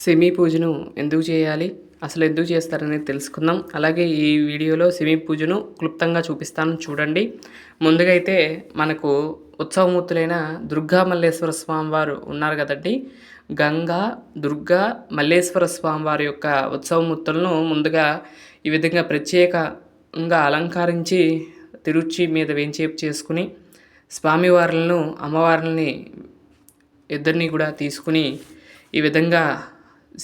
Semi పూజను ఎందుకు చేయాలి? అసలు ఎందుకు చేస్తారనేది తెలుసుకుందాం. అలాగే ఈ వీడియోలో సెమీ పూజను క్లుప్తంగా చూపిస్తాను చూడండి. ముందుగా అయితే మనకు ఉత్సవమూర్తులైన దుర్గా మల్లేశ్వర స్వామివారు ఉన్నారు కదండీ! గంగా, దుర్గా, మల్లేశ్వర స్వామివారి యొక్క ఉత్సవమూర్తులను ముందుగా ఈ విధంగా ప్రత్యేకంగా అలంకరించి తిరుచి మీద వేంచేపు చేసుకొని స్వామివార్లను, అమ్మవార్లని ఇద్దరిని కూడా తీసుకొని ఈ విధంగా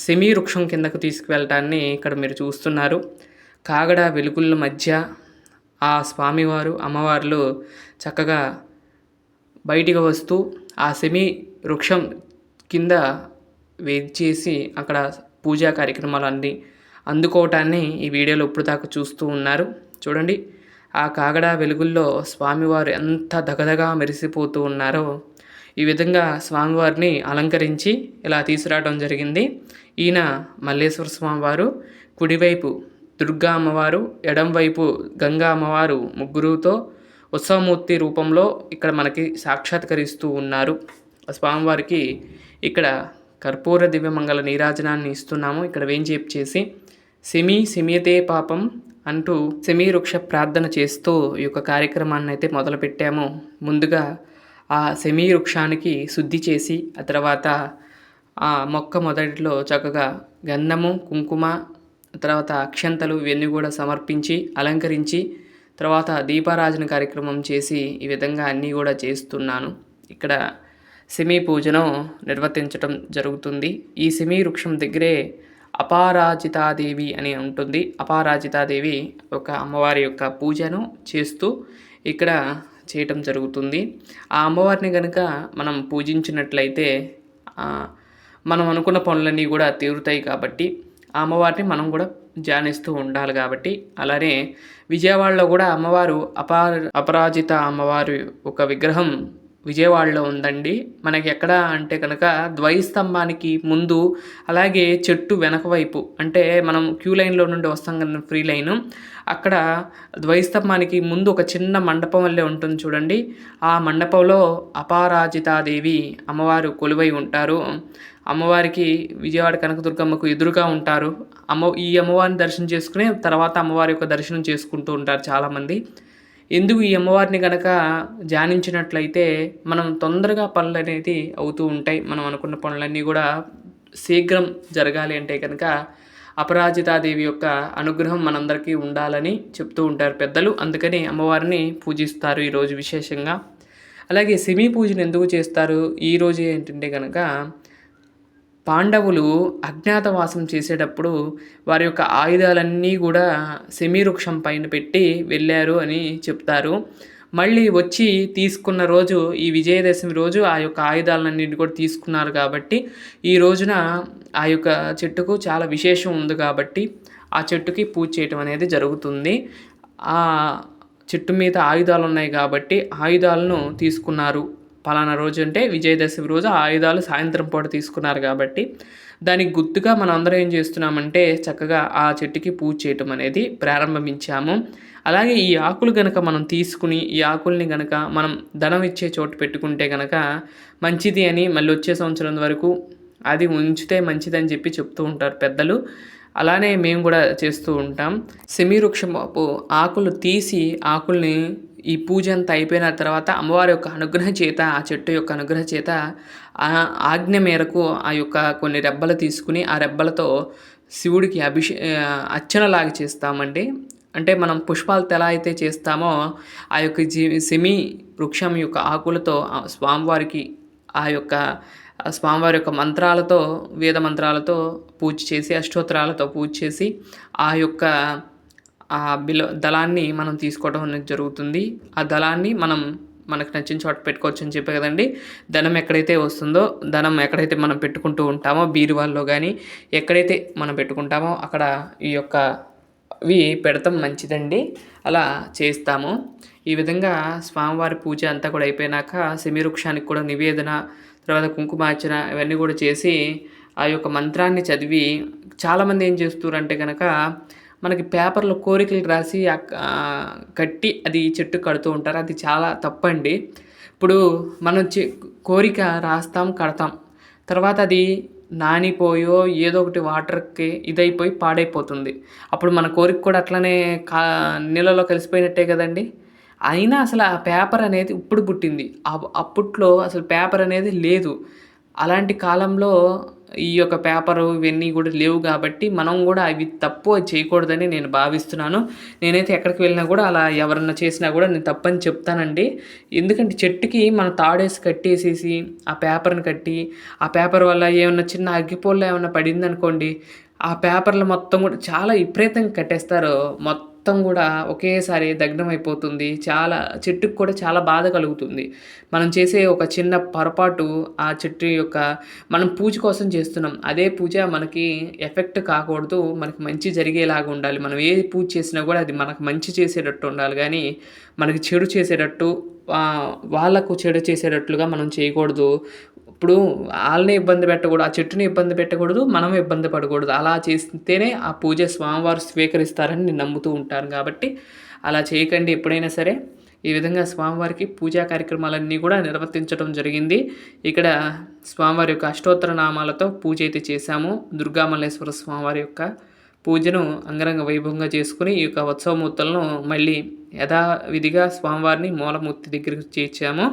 సెమీ వృక్షం కిందకు తీసుకువెళ్ళటాన్ని ఇక్కడ మీరు చూస్తున్నారు. కాగడ వెలుగుల మధ్య ఆ స్వామివారు, అమ్మవార్లు చక్కగా బయటికి వస్తూ ఆ సెమీ వృక్షం కింద వేంచేసి అక్కడ పూజా కార్యక్రమాలన్నీ అందుకోవటాన్ని ఈ వీడియోలో ఇప్పుడు దాకా చూస్తూ ఉన్నారు. చూడండి, ఆ కాగడ వెలుగుల్లో స్వామివారు ఎంత దగదగా మెరిసిపోతూ ఉన్నారో ఈ విధంగా స్వామివారిని అలంకరించి ఇలా తీసుకురావడం జరిగింది. ఈయన మల్లేశ్వర స్వామివారు, కుడివైపు దుర్గా అమ్మవారు, ఎడంవైపు గంగా అమ్మవారు ముగ్గురుతో ఉత్సవమూర్తి రూపంలో ఇక్కడ మనకి సాక్షాత్కరిస్తూ ఉన్నారు. స్వామివారికి ఇక్కడ కర్పూర దివ్యమంగళ నీరాజనాన్ని ఇస్తున్నాము. ఇక్కడ వేంచేపు చేసి శమీతే పాపం అంటూ సెమీ వృక్ష ప్రార్థన చేస్తూ ఈ యొక్క కార్యక్రమాన్ని అయితే మొదలుపెట్టాము. ముందుగా ఆ సెమీ వృక్షానికి శుద్ధి చేసి ఆ తర్వాత ఆ మొక్క మొదటిలో చక్కగా గంధము, కుంకుమ, తర్వాత అక్షంతలు ఇవన్నీ కూడా సమర్పించి అలంకరించి తర్వాత దీపారాజన కార్యక్రమం చేసి ఈ విధంగా అన్నీ కూడా చేస్తున్నాను. ఇక్కడ సెమీ పూజను నిర్వర్తించడం జరుగుతుంది. ఈ సెమీ వృక్షం దగ్గరే అపరాజితాదేవి అని ఉంటుంది. అపరాజితాదేవి ఒక అమ్మవారి యొక్క పూజను చేస్తూ ఇక్కడ చేయటం జరుగుతుంది. ఆ అమ్మవారిని కనుక మనం పూజించినట్లయితే మనం అనుకున్న పనులన్నీ కూడా తీరుతాయి కాబట్టి ఆ అమ్మవారిని మనం కూడా ధ్యానిస్తూ ఉండాలి కాబట్టి. అలానే విజయవాడలో కూడా అమ్మవారు అపరాజిత అమ్మవారి ఒక విగ్రహం విజయవాడలో ఉందండి. మనకి ఎక్కడ అంటే కనుక ద్వైస్తంభానికి ముందు, అలాగే చెట్టు వెనక వైపు, అంటే మనం క్యూ లైన్లో నుండి వస్తాం కదా ఫ్రీ లైను, అక్కడ ద్వైస్తంభానికి ముందు ఒక చిన్న మండపం వల్లే ఉంటుంది చూడండి. ఆ మండపంలో అపరాజితాదేవి అమ్మవారు కొలువై ఉంటారు. అమ్మవారికి విజయవాడ కనకదుర్గమ్మకు ఎదురుగా ఉంటారు. ఈ అమ్మవారిని దర్శనం చేసుకుని తర్వాత అమ్మవారి యొక్క దర్శనం చేసుకుంటూ ఉంటారు చాలామంది. ఎందుకు ఈ అమ్మవారిని కనుక ధ్యానించినట్లయితే మనం తొందరగా పనులు అనేది అవుతూ ఉంటాయి. మనం అనుకున్న పనులన్నీ కూడా శీఘ్రం జరగాలి అంటే కనుక అపరాజితాదేవి యొక్క అనుగ్రహం మనందరికీ ఉండాలని చెప్తూ ఉంటారు పెద్దలు. అందుకని అమ్మవారిని పూజిస్తారు ఈరోజు విశేషంగా. అలాగే సెమీ పూజను ఎందుకు చేస్తారు ఈరోజు ఏంటంటే కనుక పాండవులు అజ్ఞాతవాసం చేసేటప్పుడు వారి యొక్క ఆయుధాలన్నీ కూడా సెమీ వృక్షం పైన పెట్టి వెళ్ళారు అని చెప్తారు. మళ్ళీ వచ్చి తీసుకున్న రోజు ఈ విజయదశమి రోజు ఆ యొక్క ఆయుధాలన్నింటినీ కూడా తీసుకున్నారు కాబట్టి ఈ రోజున ఆ యొక్క చెట్టుకు చాలా విశేషం ఉంది కాబట్టి ఆ చెట్టుకి పూజ చేయటం అనేది జరుగుతుంది. ఆ చెట్టు మీద ఆయుధాలు ఉన్నాయి కాబట్టి ఆయుధాలను తీసుకున్నారు. పలానా రోజు అంటే విజయదశమి రోజు ఆ ఆయుధాలు సాయంత్రం పూట తీసుకున్నారు కాబట్టి దానికి గుర్తుగా మనం అందరం ఏం చేస్తున్నామంటే చక్కగా ఆ చెట్టుకి పూజ చేయటం అనేది ప్రారంభించాము. అలాగే ఈ ఆకులు గనక మనం తీసుకుని ఈ ఆకుల్ని గనక మనం ధనం ఇచ్చే చోటు పెట్టుకుంటే గనక మంచిది అని, మళ్ళీ వచ్చే సంవత్సరం వరకు అది ఉంచితే మంచిదని చెప్పి చెప్తూ ఉంటారు పెద్దలు. అలానే మేము కూడా చేస్తూ ఉంటాం. సెమీ వృక్షపు ఆకులు తీసి ఆకుల్ని ఈ పూజ అంతా అయిపోయిన తర్వాత అమ్మవారి యొక్క అనుగ్రహం చేత, ఆ చెట్టు యొక్క అనుగ్రహం చేత ఆజ్ఞ మేరకు ఆ యొక్క కొన్ని రెబ్బలు తీసుకుని ఆ రెబ్బలతో శివుడికి అర్చనలాగా చేస్తామండి. అంటే మనం పుష్పాలతో ఎలా అయితే చేస్తామో ఆ యొక్క సెమీ వృక్షం యొక్క ఆకులతో స్వామివారికి స్వామివారి యొక్క మంత్రాలతో, వేద మంత్రాలతో పూజ చేసి, అష్టోత్తరాలతో పూజ చేసి ఆ యొక్క దళాన్ని మనం తీసుకోవడం అనేది జరుగుతుంది. ఆ దళాన్ని మనకు నచ్చిన చోట పెట్టుకోవచ్చు అని చెప్పే కదండి. ధనం ఎక్కడైతే వస్తుందో, ధనం ఎక్కడైతే మనం పెట్టుకుంటూ ఉంటామో బీరువాల్లో కానీ ఎక్కడైతే మనం పెట్టుకుంటామో అక్కడ ఈ యొక్క పెడతాం మంచిదండి. అలా చేస్తాము. ఈ విధంగా స్వామివారి పూజ అంతా కూడా అయిపోయినాక సెమీ వృక్షానికి కూడా నివేదన, తర్వాత కుంకుమార్చన ఇవన్నీ కూడా చేసి ఆ యొక్క మంత్రాన్ని చదివి చాలామంది ఏం చేస్తారంటే కనుక మనకి పేపర్లో కోరికలు రాసి కట్టి అది చెట్టు కడుతూ ఉంటారు. అది చాలా తప్పండి. ఇప్పుడు మనం కోరిక రాస్తాం, కడతాం. తర్వాత అది నానిపోయో ఏదో ఒకటి వాటర్‌కి ఇదైపోయి పాడైపోతుంది. అప్పుడు మన కోరిక కూడా అట్లనే కా నీళ్ళలో కలిసిపోయినట్టే కదండీ! అయినా అసలు ఆ పేపర్ అనేది ఇప్పుడు పుట్టింది. అప్పట్లో అసలు పేపర్ అనేది లేదు. అలాంటి కాలంలో ఈ యొక్క పేపరు ఇవన్నీ గూడా లేవు గాబట్టి, మనం గూడా అవి తప్పు అది చేయకూడదని నేను భావిస్తున్నాను. నేనైతే ఎక్కడికి వెళ్ళినా గూడా అలా ఎవరన్నా చేసినా గూడా నేను తప్పని చెప్తానండి. ఎందుకంటే చెట్టుకి మనం తాడేసి కట్టేసేసి, ఆ పేపర్‌ని కట్టి, ఆ పేపర్ వల్ల ఏమన్నా చిన్న అగ్గిపుల్ల ఏమన్నా పడిందనుకోండి, ఆ పేపర్‌లు మొత్తం గూడా చాలా విపరీతంగా కట్టేస్తారు. మొత్తం గూడా ఒకేసారి దగ్ధమైపోతుంది. చాలా చెట్టుకి కూడా చాలా బాధ కలుగుతుంది. మనం చేసే ఒక చిన్న పొరపాటు ఆ చెట్టు యొక్క మనం పూజ కోసం చేస్తున్నాం. అదే పూజ మనకి ఎఫెక్ట్ కాకూడదు. మనకి మంచి జరిగేలాగా ఉండాలి. మనం ఏ పూజ చేసినా గూడా అది మనకు మంచి చేసేటట్టు ఉండాలి గానీ, మనకి చెడు చేసేటట్టు వాళ్ళకు చెడు చేసేటట్లుగా మనం చేయకూడదు. ఇప్పుడు ఆళ్ళని ఇబ్బంది పెట్టకూడదు. ఆ చెట్టుని ఇబ్బంది పెట్టకూడదు. మనం ఇబ్బంది పడకూడదు. అలా చేస్తేనే ఆ పూజ స్వామివారు స్వీకరిస్తారని నేను నమ్ముతూ ఉంటాను కాబట్టి, అలా చేయకండి ఎప్పుడైనా సరే. ఈ విధంగా స్వామివారికి పూజా కార్యక్రమాలన్నీ కూడా నిర్వర్తించడం జరిగింది. ఇక్కడ స్వామివారి యొక్క అష్టోత్తర నామాలతో పూజ అయితే చేశాము. దుర్గామల్లేశ్వర స్వామివారి యొక్క పూజను అంగరంగ వైభవంగా చేసుకొని, ఈ యొక్క ఉత్సవమూర్తులను మళ్ళీ యథావిధిగా స్వామివారిని మూలమూర్తి దగ్గరికి చేర్చాము.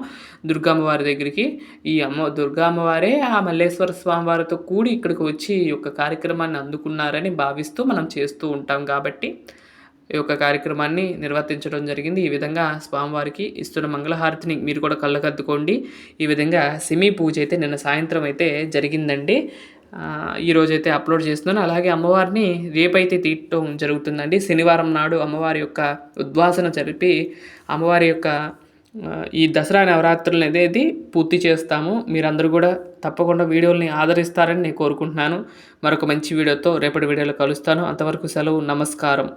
దుర్గమ్మ వారి దగ్గరికి. ఈ దుర్గమ్మవారే ఆ మల్లేశ్వర స్వామివారితో కూడి ఇక్కడికి వచ్చి ఈ యొక్క కార్యక్రమాన్ని అందుకున్నారని భావిస్తూ మనం చేస్తూ ఉంటాం కాబట్టి, ఈ యొక్క కార్యక్రమాన్ని నిర్వర్తించడం జరిగింది. ఈ విధంగా స్వామివారికి ఇస్తున్న మంగళహారతిని మీరు కూడా కళ్ళకద్దుకోండి. ఈ విధంగా సెమీ పూజ అయితే నిన్న సాయంత్రం అయితే జరిగిందండి. ఈరోజైతే అప్లోడ్ చేస్తున్నాను. అలాగే అమ్మవారిని రేపైతే తీయటం జరుగుతుందండి. శనివారం నాడు అమ్మవారి యొక్క ఉద్వాసన జరిపి అమ్మవారి యొక్క ఈ దసరా నవరాత్రులు అనేది పూర్తి చేస్తాము. మీరందరూ కూడా తప్పకుండా వీడియోలని ఆదరిస్తారని నేను కోరుకుంటున్నాను. మరొక మంచి వీడియోతో రేపటి వీడియోలో కలుస్తాను. అంతవరకు సెలవు. నమస్కారం.